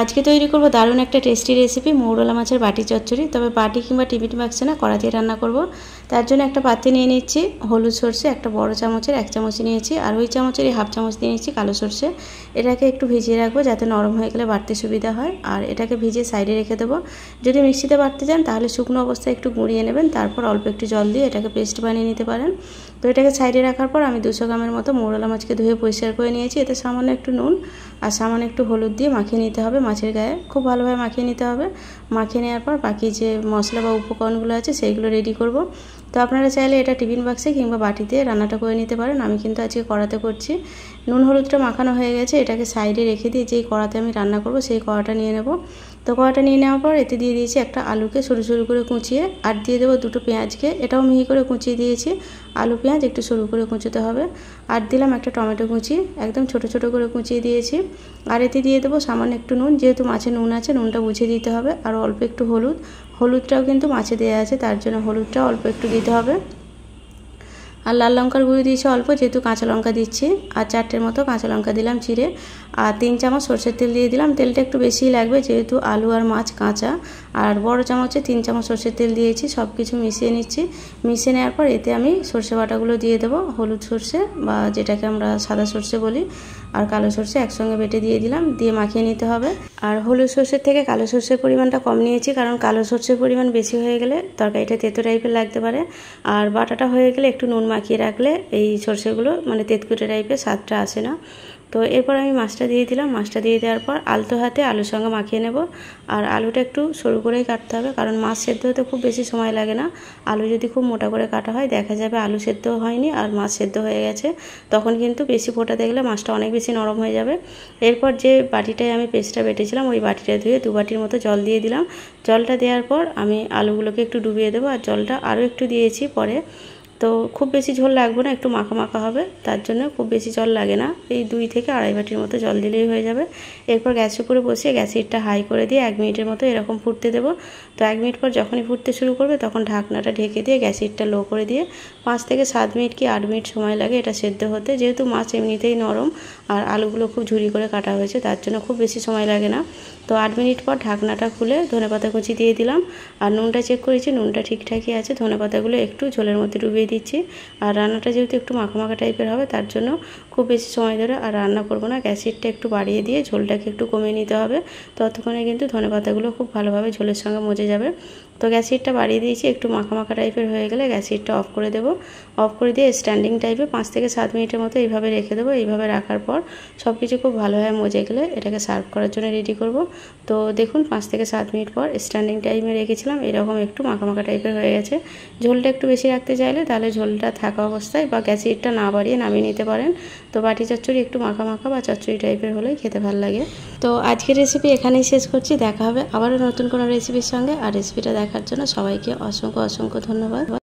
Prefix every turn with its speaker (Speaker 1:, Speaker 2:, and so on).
Speaker 1: আজকে তৈরি করব দারুণ একটা টেস্টি রেসিপি মৌরলা মাছের বাটি চচ্চড়ি। তবে বাটি কিংবা টিফিন বাক্সে না, কড়াইতে রান্না করব। তার জন্য একটা পাত্রে নিয়ে নিচ্ছি হলুদ সরষে, একটা বড় চামচের 1 চামচ নিয়েছি, আর ওই চামচেরই হাফ চামচ দিয়ে নিচ্ছি কালো সরষে। এটাকে একটু ভিজিয়ে রাখবো যাতে নরম হয়ে গেলে বাটতে সুবিধা হয়। আর এটাকে ভিজিয়ে সাইডে রেখে দেবো। যদি মিক্সিতে বাটতে চান তাহলে শুকনো অবস্থায় একটু গুঁড়িয়ে নেবেন, তারপর অল্প একটু জল দিয়ে এটাকে পেস্ট বানিয়ে নিতে পারেন। তো এটাকে সাইডে রাখার পর আমি 200 গ্রামের মতো মৌরলা মাছকে ধুয়ে পরিষ্কার করে নিয়েছি। এতে সামান্য একটু নুন আর সামান্য একটু হলুদ দিয়ে মাখিয়ে নিতে হবে মাছের গায়ে। খুব ভালোভাবে মাখিয়ে নিতে হবে। মাখিয়ে নেওয়ার পর বাকি যে মশলা বা উপকরণগুলো আছে সেইগুলো রেডি করব। তো আপনারা চাইলে এটা টিফিন বাক্সে কিংবা বাটিতে রান্নাটা করে নিতে পারেন। আমি কিন্তু আজকে কড়াতে করছি। নুন হলুদটা মাখানো হয়ে গেছে, এটাকে সাইডে রেখে দিয়ে যেই কড়াতে আমি রান্না করব সেই কড়াটা নিয়ে নেব। তো কড়াটা নিয়ে নেওয়ার পর এতে দিয়ে দিয়েছি একটা আলুকে সরু সরু করে কুচিয়ে, আর দিয়ে দেবো 2টো পেঁয়াজকে, এটাও মিহি করে কুচিয়ে দিয়েছি। আলু পেঁয়াজ একটু সরু করে কুচোতে হবে। আর দিলাম একটা টমেটো কুচি, একদম ছোট ছোট করে কুচিয়ে দিয়েছি। আর এতে দিয়ে দেবো সামান্য একটু নুন, যেহেতু মাছে নুন আছে নুনটা বুঝে দিতে হবে। আর অল্প একটু হলুদ, হলুদটাও কিন্তু মাছে দেওয়া আছে তার জন্য হলুদটাও অল্প একটু দিতে হবে। আর লাল লঙ্কার গুঁড়ো দিয়েছি অল্প, যেহেতু কাঁচা লঙ্কা দিচ্ছি। আর 4টের মতো কাঁচা লঙ্কা দিলাম চিড়ে। আর 3 চামচ সরষের তেল দিয়ে দিলাম। তেলটা একটু বেশিই লাগবে যেহেতু আলু আর মাছ কাঁচা। আর বড় চামচে 3 চামচ সরষের তেল দিয়েছি। সব কিছু মিশিয়ে নিচ্ছি। মিশিয়ে নেওয়ার পর এতে আমি সরষে বাটাগুলো দিয়ে দেবো। হলুদ সরষে বা যেটাকে আমরা সাদা সরষে বলি, আর কালো সরষে একসঙ্গে বেটে দিয়ে দিলাম। দিয়ে মাখিয়ে নিতে হবে। আর হলুদ সরষের থেকে কালো সরষের পরিমাণটা কম নিয়েছি, কারণ কালো সরষের পরিমাণ বেশি হয়ে গেলে তরকারিটা তেতো টাইপের লাগতে পারে। আর বাটাটা হয়ে গেলে একটু নুন মাখিয়ে রাখলে এই সরষেগুলো মানে তেতকুটে টাইপের স্বাদটা আসে না। তো এরপর আমি মাছটা দিয়ে দিলাম। মাছটা দিয়ে দেওয়ার পর আলতো হাতে আলুর সঙ্গে মাখিয়ে নেব। আর আলুটা একটু সরু করেই কাটতে হবে, কারণ মাছ সেদ্ধ হতে খুব বেশি সময় লাগে না। আলু যদি খুব মোটা করে কাটা হয় দেখা যাবে আলু সেদ্ধ হয়নি আর মাছ সেদ্ধ হয়ে গেছে, তখন কিন্তু বেশি ফোটাতে গেলে মাছটা অনেক বেশি নরম হয়ে যাবে। এরপর যে বাটিটায় আমি পেস্টটা বেটেছিলাম ওই বাটিটা ধুয়ে 2 বাটির মতো জল দিয়ে দিলাম। জলটা দেওয়ার পর আমি আলুগুলোকে একটু ডুবিয়ে দেবো। আর জলটা আরও একটু দিয়েছি পরে। তো খুব বেশি ঝোল লাগবে না, একটু মাখা মাখা হবে, তার জন্য খুব বেশি জল লাগে না। এই 2 থেকে আড়াই বাটির মতো জল দিলেই হয়ে যাবে। এরপর গ্যাসের উপরে বসিয়ে গ্যাসের হিটটা হাই করে দিয়ে 1 মিনিটের মতো এরকম ফুটতে দেবো। তো 1 মিনিট পর যখনই ফুটতে শুরু করবে তখন ঢাকনাটা ঢেকে দিয়ে গ্যাসের হিটটা লো করে দিয়ে 5 থেকে 7 মিনিট কি 8 মিনিট সময় লাগে এটা সেদ্ধ হতে। যেহেতু মাছ এমনিতেই নরম আর আলুগুলো খুব ঝুরি করে কাটা হয়েছে তার জন্য খুব বেশি সময় লাগে না। তো 8 মিনিট পর ঢাকনাটা খুলে ধনেপাতা কুচি দিয়ে দিলাম। আর নুনটা চেক করেছি, নুনটা ঠিকঠাকই আছে। ধনেপাতাগুলো একটু ঝোলের মধ্যে ডুবিয়ে দিচ্ছি। আর রান্নাটা যেহেতু একটু মাখা মাখা টাইপের হবে তার জন্য খুব বেশি সময় ধরে আর রান্না করব না। গ্যাস হিটটা একটু বাড়িয়ে দিয়ে ঝোলটাকে একটু কমিয়ে নিতে হবে। ততক্ষণে কিন্তু ধনেপাতাগুলো খুব ভালোভাবে ঝোলের সঙ্গে মজে যাবে। তো গ্যাস হিটটা বাড়িয়ে দিয়েছি। একটু মাখা মাখা টাইপের হয়ে গেলে গ্যাস হিটটা অফ করে দেবো। অফ করে দিয়ে স্ট্যান্ডিং টাইপে 5 থেকে 7 মিনিটের মতো এইভাবে রেখে দেবো। এইভাবে রাখার পর সব কিছু খুব ভালোভাবে মজে গেলে এটাকে সার্ভ করার জন্য রেডি করব। তো দেখুন 5 থেকে 7 মিনিট পর স্ট্যান্ডিং টাইমে রেখেছিলাম, এরকম একটু মাখা মাখা টাইপের হয়ে গেছে। ঝোলটা একটু বেশি রাখতে চাইলে তাহলে ঝোলটা থাকা অবস্থায় বা গ্যাস হিটটা না বাড়িয়ে নামিয়ে নিতে পারেন। তো বাটি চচ্চড়ি একটু মাখা মাখা বা চচ্চড়ি টাইপের হলেই খেতে ভালো লাগে। তো আজকের রেসিপি এখানেই শেষ করছি। দেখা হবে আবারও নতুন কোনো রেসিপির সঙ্গে। আর রেসিপিটা দেখার জন্য সবাইকে অসংখ্য অসংখ্য ধন্যবাদ।